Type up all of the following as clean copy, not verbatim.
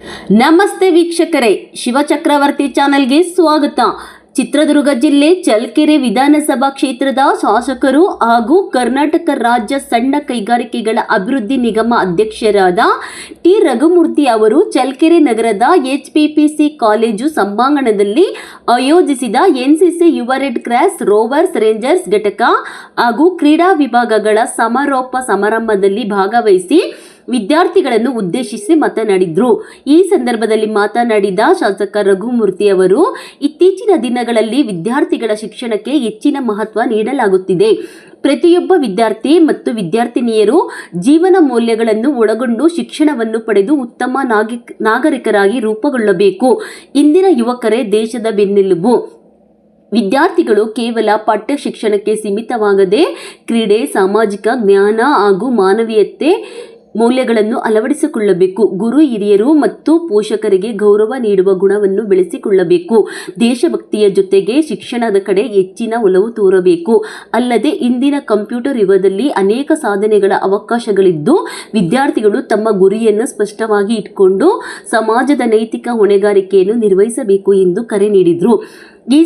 ನಮಸ್ತೆ ವೀಕ್ಷಕರೇ, ಶಿವಚಕ್ರವರ್ತಿ ಚಾನೆಲ್ಗೆ ಸ್ವಾಗತ. ಚಿತ್ರದುರ್ಗ ಜಿಲ್ಲೆ ಚಳ್ಳಕೆರೆ ವಿಧಾನಸಭಾ ಕ್ಷೇತ್ರದ ಶಾಸಕರು ಹಾಗೂ ಕರ್ನಾಟಕ ರಾಜ್ಯ ಸಣ್ಣ ಕೈಗಾರಿಕೆಗಳ ಅಭಿವೃದ್ಧಿ ನಿಗಮ ಅಧ್ಯಕ್ಷರಾದ ಟಿ ರಘುಮೂರ್ತಿ ಅವರು ಚಳ್ಳಕೆರೆ ನಗರದ HPPC ಕಾಲೇಜು ಸಭಾಂಗಣದಲ್ಲಿ ಆಯೋಜಿಸಿದ NCC ಯುವ ರೆಡ್ ಕ್ರಾಸ್ ರೋವರ್ಸ್ ರೇಂಜರ್ಸ್ ಘಟಕ ಹಾಗೂ ಕ್ರೀಡಾ ವಿಭಾಗಗಳ ಸಮಾರೋಪ ಸಮಾರಂಭದಲ್ಲಿ ಭಾಗವಹಿಸಿ ವಿದ್ಯಾರ್ಥಿಗಳನ್ನು ಉದ್ದೇಶಿಸಿ ಮಾತನಾಡಿದರು. ಈ ಸಂದರ್ಭದಲ್ಲಿ ಮಾತನಾಡಿದ ಶಾಸಕ ರಘುಮೂರ್ತಿ ಅವರು, ಇತ್ತೀಚಿನ ದಿನಗಳಲ್ಲಿ ವಿದ್ಯಾರ್ಥಿಗಳ ಶಿಕ್ಷಣಕ್ಕೆ ಹೆಚ್ಚಿನ ಮಹತ್ವ ನೀಡಲಾಗುತ್ತಿದೆ. ಪ್ರತಿಯೊಬ್ಬ ವಿದ್ಯಾರ್ಥಿ ಮತ್ತು ವಿದ್ಯಾರ್ಥಿನಿಯರು ಜೀವನ ಮೌಲ್ಯಗಳನ್ನು ಒಳಗೊಂಡು ಶಿಕ್ಷಣವನ್ನು ಪಡೆದು ಉತ್ತಮ ನಾಗರಿಕರಾಗಿ ರೂಪುಗೊಳ್ಳಬೇಕು. ಇಂದಿನ ಯುವಕರೇ ದೇಶದ ಬೆನ್ನೆಲುಬು. ವಿದ್ಯಾರ್ಥಿಗಳು ಕೇವಲ ಪಠ್ಯ ಶಿಕ್ಷಣಕ್ಕೆ ಸೀಮಿತವಾಗದೆ ಕ್ರೀಡೆ, ಸಾಮಾಜಿಕ ಜ್ಞಾನ ಹಾಗೂ ಮಾನವೀಯತೆ ಮೌಲ್ಯಗಳನ್ನು ಅಳವಡಿಸಿಕೊಳ್ಳಬೇಕು. ಗುರು ಹಿರಿಯರು ಮತ್ತು ಪೋಷಕರಿಗೆ ಗೌರವ ನೀಡುವ ಗುಣವನ್ನು ಬೆಳೆಸಿಕೊಳ್ಳಬೇಕು. ದೇಶಭಕ್ತಿಯ ಜೊತೆಗೆ ಶಿಕ್ಷಣದ ಕಡೆ ಹೆಚ್ಚಿನ ಒಲವು ತೋರಬೇಕು. ಅಲ್ಲದೆ ಇಂದಿನ ಕಂಪ್ಯೂಟರ್ ಯುಗದಲ್ಲಿ ಅನೇಕ ಸಾಧನೆಗಳ ಅವಕಾಶಗಳಿದ್ದು ವಿದ್ಯಾರ್ಥಿಗಳು ತಮ್ಮ ಗುರಿಯನ್ನು ಸ್ಪಷ್ಟವಾಗಿ ಇಟ್ಕೊಂಡು ಸಮಾಜದ ನೈತಿಕ ಹೊಣೆಗಾರಿಕೆಯನ್ನು ನಿರ್ವಹಿಸಬೇಕು ಎಂದು ಕರೆ ನೀಡಿದರು. ಈ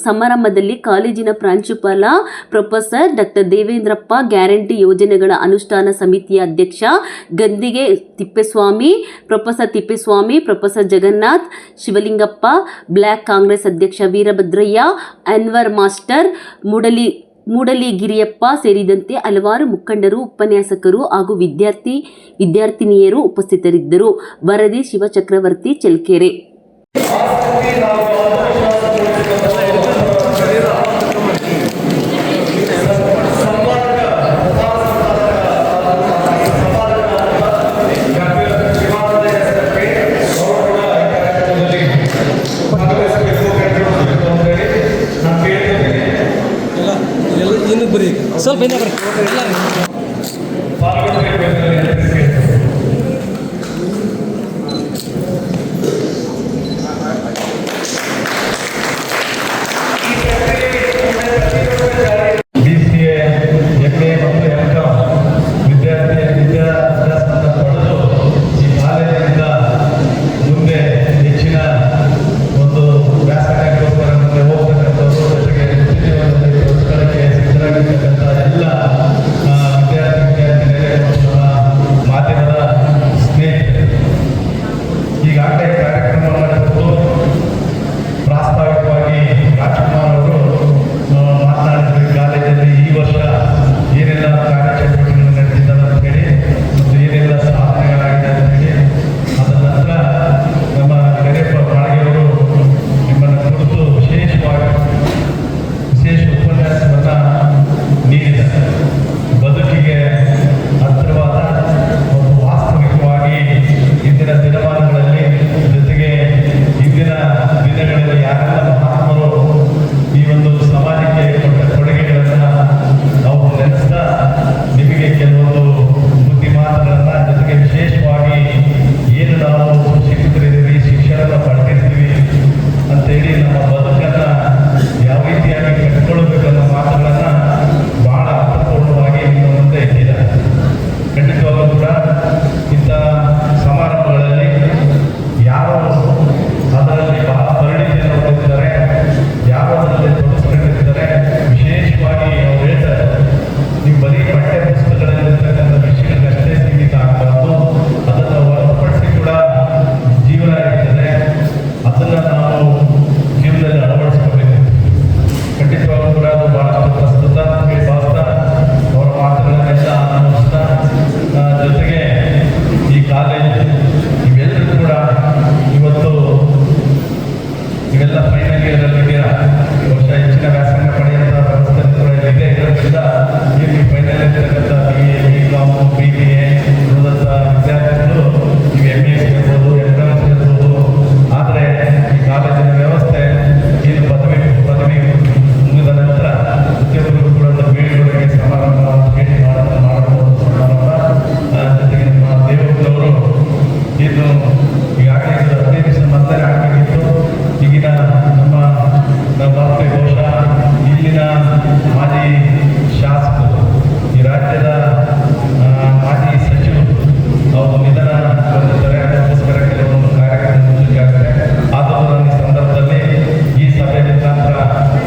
ಸಮಾರಂಭದಲ್ಲಿ ಕಾಲೇಜಿನ ಪ್ರಾಂಶುಪಾಲ ಪ್ರೊಫೆಸರ್ ಡಾಕ್ಟರ್ ದೇವೇಂದ್ರಪ್ಪ, ಗ್ಯಾರಂಟಿ ಯೋಜನೆಗಳ ಅನುಷ್ಠಾನ ಸಮಿತಿಯ ಅಧ್ಯಕ್ಷ ಗಂದಿಗೆ Thippeswamy, professor Thippeswamy, professor Jagannath, Shivalingappa, block Congress ಅಧ್ಯಕ್ಷ ವೀರಭದ್ರಯ್ಯ, ಅನ್ವರ್ ಮಾಸ್ಟರ್, ಮೂಡಲಿಗಿರಿಯಪ್ಪ ಸೇರಿದಂತೆ ಹಲವಾರು ಮುಖಂಡರು, ಉಪನ್ಯಾಸಕರು ಹಾಗೂ ವಿದ್ಯಾರ್ಥಿನಿಯರು ಉಪಸ್ಥಿತರಿದ್ದರು. ವರದಿ ಶಿವಚಕ್ರವರ್ತಿ, ಚಳ್ಳಕೆರೆ. ಸ್ವಲ್ಪ ಮಾಜಿ ಸಚಿವರು ಅವರು ನಿಧನ ಹೊಂದಿದ್ದಾರೆ. ಅದಕ್ಕೋಸ್ಕರ ಕೆಲವೊಂದು ಮುಖಾಂತರ